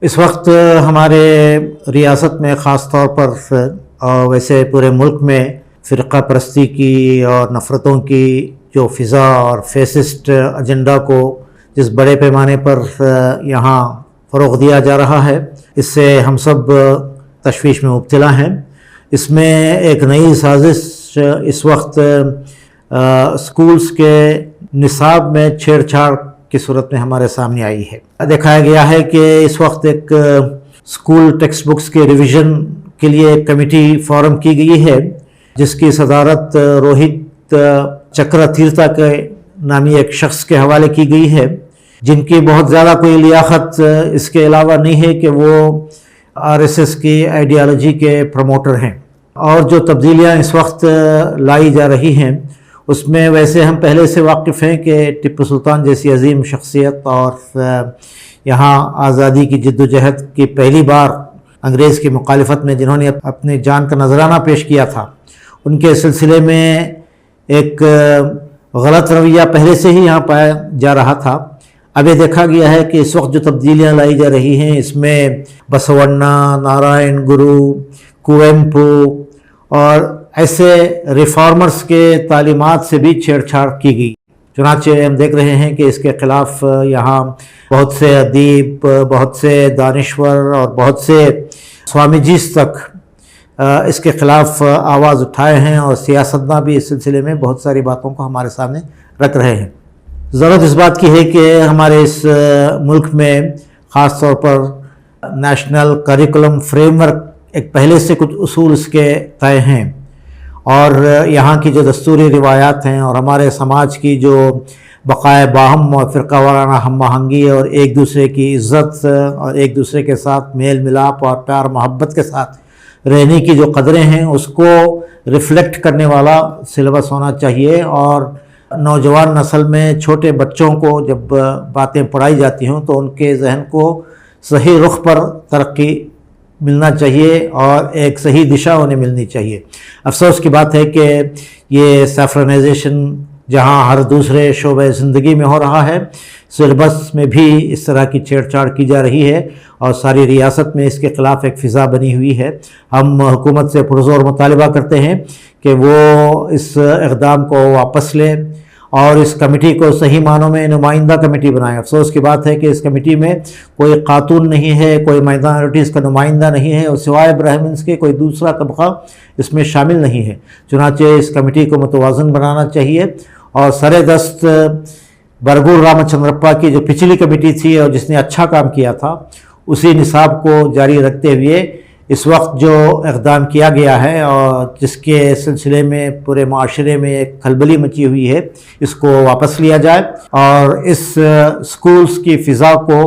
اس وقت ہمارے ریاست میں خاص طور پر اور ویسے پورے ملک میں فرقہ پرستی کی اور نفرتوں کی جو فضا اور فیسسٹ ایجنڈا کو جس بڑے پیمانے پر یہاں فروغ دیا جا رہا ہے، اس سے ہم سب تشویش میں مبتلا ہیں۔ اس میں ایک نئی سازش اس وقت اسکولز کے نصاب میں چھیڑ چھاڑ کی صورت میں ہمارے سامنے آئی ہے۔ دکھایا گیا ہے کہ اس وقت ایک اسکول ٹیکسٹ بکس کے ریویژن کے لیے ایک کمیٹی فارم کی گئی ہے، جس کی صدارت روہت چکرا تیرتھا کے نامی ایک شخص کے حوالے کی گئی ہے، جن کی بہت زیادہ کوئی لیاقت اس کے علاوہ نہیں ہے کہ وہ RSS کی آئیڈیالوجی کے پروموٹر ہیں۔ اور جو تبدیلیاں اس وقت لائی جا رہی ہیں اس میں ویسے ہم پہلے سے واقف ہیں کہ ٹیپو سلطان جیسی عظیم شخصیت اور یہاں آزادی کی جد و جہد کی پہلی بار انگریز کی مخالفت میں جنہوں نے اپنی جان کا نذرانہ پیش کیا تھا، ان کے سلسلے میں ایک غلط رویہ پہلے سے ہی یہاں پایا جا رہا تھا۔ اب یہ دیکھا گیا ہے کہ اس وقت جو تبدیلیاں لائی جا رہی ہیں اس میں بسونا، نارائن گرو، کویمپو اور ایسے ریفارمرز کے تعلیمات سے بھی چھیڑ چھاڑ کی گئی۔ چنانچہ ہم دیکھ رہے ہیں کہ اس کے خلاف یہاں بہت سے ادیب، بہت سے دانشور اور بہت سے سوامی جیز تک اس کے خلاف آواز اٹھائے ہیں، اور سیاستداں بھی اس سلسلے میں بہت ساری باتوں کو ہمارے سامنے رکھ رہے ہیں۔ ضرورت اس بات کی ہے کہ ہمارے اس ملک میں خاص طور پر نیشنل کریکولم فریم ورک ایک پہلے سے کچھ اصول اس کے طے ہیں، اور یہاں کی جو دستوری روایات ہیں اور ہمارے سماج کی جو بقائے باہم اور فرقہ وارانہ ہم آہنگی اور ایک دوسرے کی عزت اور ایک دوسرے کے ساتھ میل ملاپ اور پیار محبت کے ساتھ رہنے کی جو قدریں ہیں اس کو ریفلیکٹ کرنے والا سلیبس ہونا چاہیے، اور نوجوان نسل میں چھوٹے بچوں کو جب باتیں پڑھائی جاتی ہوں تو ان کے ذہن کو صحیح رخ پر ترقی ملنا چاہیے اور ایک صحیح دشا انہیں ملنی چاہیے۔ افسوس کی بات ہے کہ یہ سیفرنائزیشن جہاں ہر دوسرے شعبہ زندگی میں ہو رہا ہے، سلیبس میں بھی اس طرح کی چھیڑ چھاڑ کی جا رہی ہے، اور ساری ریاست میں اس کے خلاف ایک فضا بنی ہوئی ہے۔ ہم حکومت سے پرزور مطالبہ کرتے ہیں کہ وہ اس اقدام کو واپس لے اور اس کمیٹی کو صحیح معنوں میں نمائندہ کمیٹی بنائے۔ افسوس کی بات ہے کہ اس کمیٹی میں کوئی خاتون نہیں ہے، کوئی مائنارٹیز کا نمائندہ نہیں ہے، اور سوائے برہمنز کے کوئی دوسرا طبقہ اس میں شامل نہیں ہے۔ چنانچہ اس کمیٹی کو متوازن بنانا چاہیے، اور سر دست برگور رام چندرپا کی جو پچھلی کمیٹی تھی اور جس نے اچھا کام کیا تھا، اسی نصاب کو جاری رکھتے ہوئے اس وقت جو اقدام کیا گیا ہے اور جس کے سلسلے میں پورے معاشرے میں ایک کھلبلی مچی ہوئی ہے، اس کو واپس لیا جائے، اور اس سکولز کی فضا کو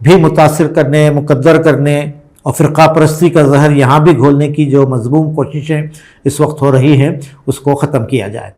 بھی متاثر کرنے، مقدر کرنے اور فرقہ پرستی کا زہر یہاں بھی گھولنے کی جو مذموم کوششیں اس وقت ہو رہی ہیں اس کو ختم کیا جائے۔